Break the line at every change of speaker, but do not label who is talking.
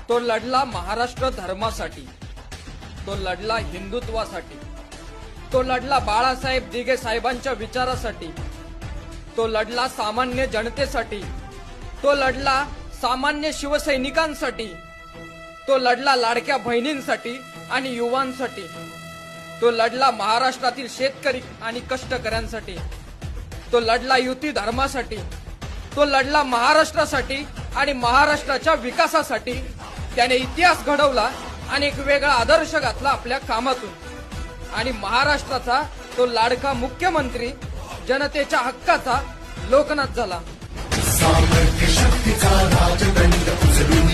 तो लढला महाराष्ट्र धर्मासाठी, तो लढला हिंदुत्वासाठी, तो लढला बाळासाहेब दिघे साहेबांच्या विचारासाठी, तो लढला सामान्य जनतेसाठी, तो लढला सामान्य शिवसैनिकांसाठी, तो लढला लाडक्या बहिणींसाठी आणि युवांसाठी, तो लढला महाराष्ट्रातील शेतकरी आणि कष्टकऱ्यांसाठी, तो लढला युती धर्मासाठी, तो लढला महाराष्ट्रासाठी आणि महाराष्ट्राच्या विकासासाठी. त्याने इतिहास घडवला आणि एक वेगळा आदर्श घातला आपल्या कामातून आणि महाराष्ट्राचा तो लाडका मुख्यमंत्री, जनतेच्या हक्काचा लोकनाथ झाला.
सामर्थ्य शक्तीचा राजदंड उचलून